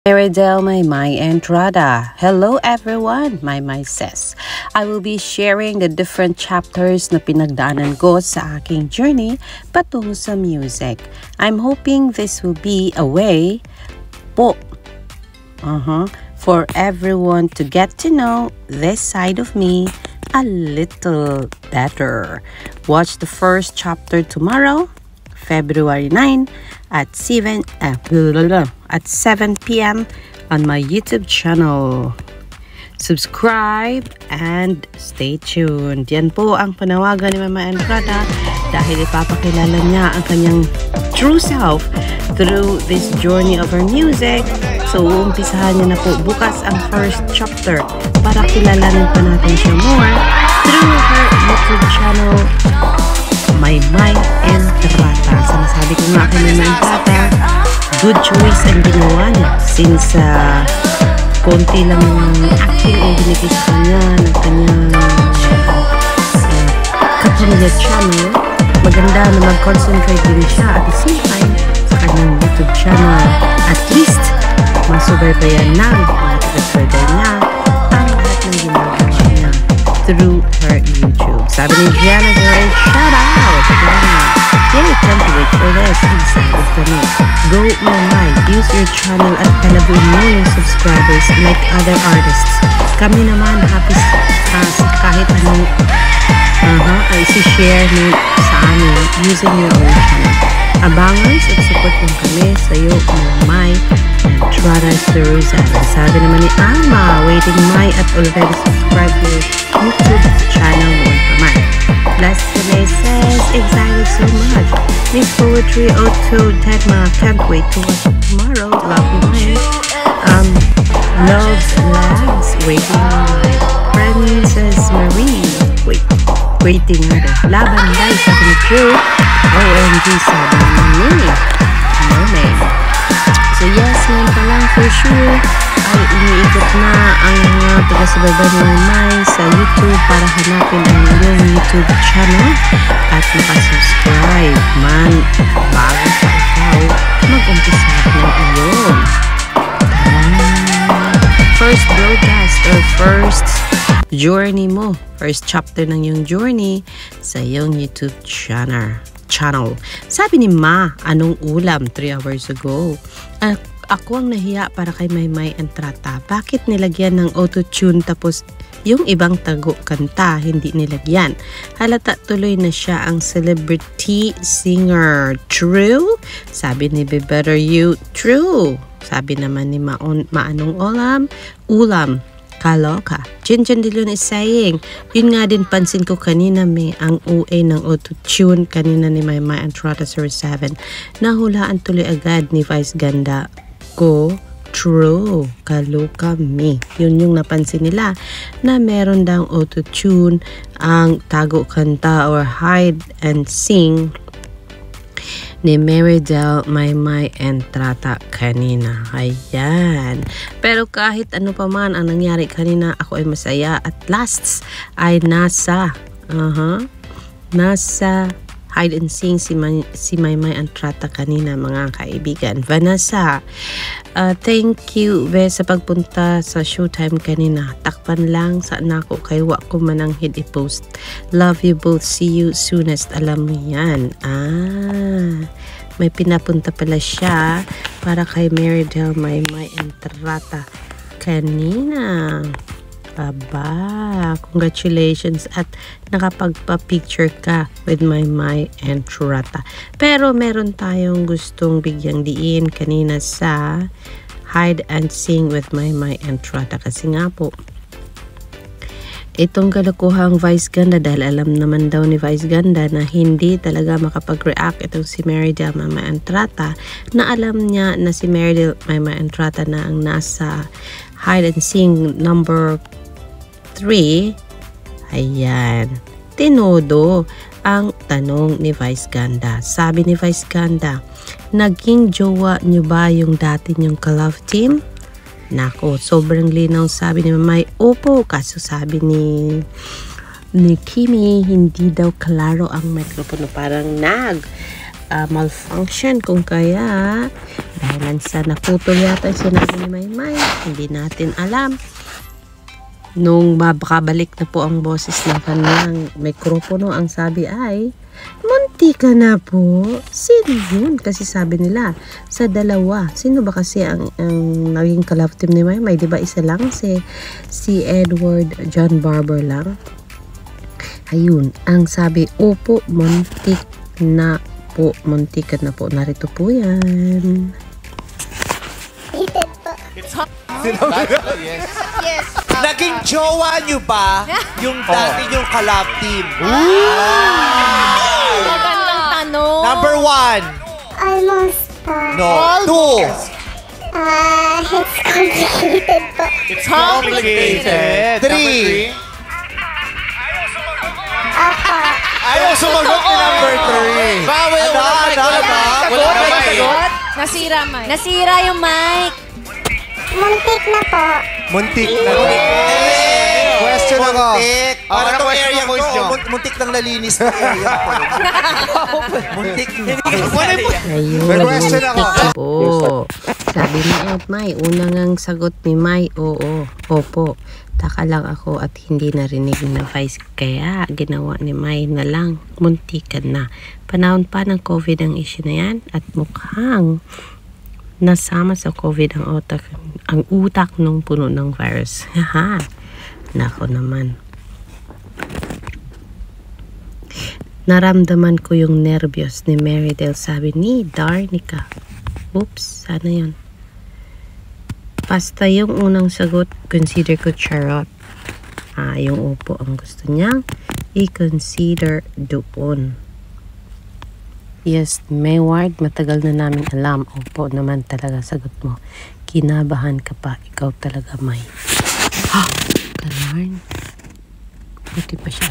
Meridel Maymay Entrada. Hello everyone, Maymay says. I will be sharing the different chapters na pinagdaanan ko sa aking journey patungo sa music. I'm hoping this will be a way po for everyone to get to know this side of me a little better. Watch the first chapter tomorrow, February 9 at 7 p.m. on my YouTube channel. Subscribe and stay tuned. Yan po ang panawagan ni Mama Entrada dahil ipapakilala niya ang kanyang true self through this journey of her music. So, umpisahan niya na po bukas ang first chapter para kilalanin pa natin siya more through her YouTube channel, Maymay Entrada. Sinasabi ko nga kay Maymay Entrada, good choice ang ginawa niya since konti lang ng acting ang binigay sa kanya ng kanyang kapamilya channel. Maganda na mag-concentrate din siya at the same time sa kanyang YouTube channel. At least, masubaybayan ng mga taga-further niya ang lahat ng ginagawa niya through her YouTube. Sabi ni Gianna Gray, shout out! Yay, can't wait for this. Excited kami. Go Maymay, use your channel at palabuin mo yung subscribers like other artists. Kami naman happy kahit anong isi-share mo sa amin using your own channel. Abangers at support mo kami sa iyo, Maymay Entrada Surusan. Sabi naman ni Alma, waiting May at already subscribe to your YouTube channel mo naman. Last Renee says, excited so much. Miss Poetry Otto Tedma, can't wait to watch it tomorrow. Love you, man. Loves Lags, waiting my Princess Marie. Waiting na rin. Laban dahil sa akin crew. OMG, sabi ni Mermaid. So yes, ngayon pa lang for sure ay iniikot na ang mga taga-subaybay ni Maymay sa YouTube para hanapin ang iyong YouTube channel at makasubscribe man bago pa ikaw mag-umpisa ng iyong first broadcast or first journey mo, first chapter ng iyong journey sa iyong YouTube channel. Sabi ni Ma, anong ulam 3 hours ago? Ako ang nahiya para kay Maymay Entrada. Bakit nilagyan ng auto-tune tapos yung ibang tago kanta hindi nilagyan? Halata tuloy na siya ang celebrity singer. True? Sabi ni Be Better You, true. Sabi naman ni Maanong ulam. Kaloka. Chin Dilon is saying, yun nga din pansin ko kanina may ang OA ng auto-tune kanina ni Maymay Entrada 07. Nahulaan tuloy agad ni Vice Ganda ko. True. Kaloka me. Yun yung napansin nila na meron daw auto-tune ang tago kanta or hide and sing ni Meridel Maymay Entrada kanina. Ayan. Pero kahit ano pa man ang nangyari kanina, ako ay masaya. At last ay nasa hide and sing si Maymay Entrada kanina, mga kaibigan. Vanessa, thank you sa pagpunta sa showtime kanina. Takpan lang sa nako kay wa ko manang hid i-post. Love you both. See you soonest. Alam mo yan. May pinapunta pala siya para kay Meridel Maymay Entrada kanina. Baba, congratulations at nakapagpa-picture ka with Maymay Entrada. Pero meron tayong gustong bigyang diin kanina sa hide and sing with Maymay Entrada kasi nga po itong kalokohang Vice Ganda, dahil alam naman daw ni Vice Ganda na hindi talaga makapag-react itong si Meridel Maymay Entrada, na alam niya na si Meridel Maymay Entrada na ang nasa hide and sing number 3. Ayan, tinodo ang tanong ni Vice Ganda. Sabi ni Vice Ganda, naging jowa niyo ba yung dati niyong ka-love team? Nako, sobrang linaw sabi ni Maymay. Opo, kaso sabi ni Kimi, hindi daw klaro ang microphone. Parang malfunction, kung kaya Dahil sa naputol yata sinabi ni Maymay, hindi natin alam. Nung mabakabalik na po ang boses ng kanyang mikropono, ang sabi ay, munti ka na po. Sino yun? Kasi sabi nila, sa dalawa. Sino ba kasi ang naging ka-love team ni Maymay? Diba isa lang? Si Edward John Barber lang. Ayun, ang sabi, opo, muntik na po. Muntik na po. Narito po yan. Yes. Yes. Naging jowa nyo ba yung dati yung ka-love team? Magandang tanong. Number 1. Almost No. 2. it's complicated po. It's complicated. 3. Ayaw sumagot ni number 3. Wala ba? Nasira, Mike. Nasira yung mic. Muntik na po. Muntik na. Question ako. Para itong area ko, muntik nang nalinis na area ko. Muntik na. Ayun, May question ako. muntik po. Sabi ni Ed May, unang ang sagot ni May, oo, opo. Taka lang ako at hindi narinig na Vice, kaya ginawa ni May na lang, muntikan na. Panahon pa ng COVID ang issue na yan at mukhang nasama sa COVID ang utak nung puno ng virus. Haha. Nako naman. Naramdaman ko yung nervyos ni Marydel, sabi ni Darnica. Oops, sana yun. Basta yung unang sagot, consider ko charot. Yung upo ang gusto niyang i-consider doon. Yes, Mayward, matagal na namin alam. Opo naman talaga sagot mo. Kinabahan ka pa. Ikaw talaga, May. Ganun. Buti pa siya.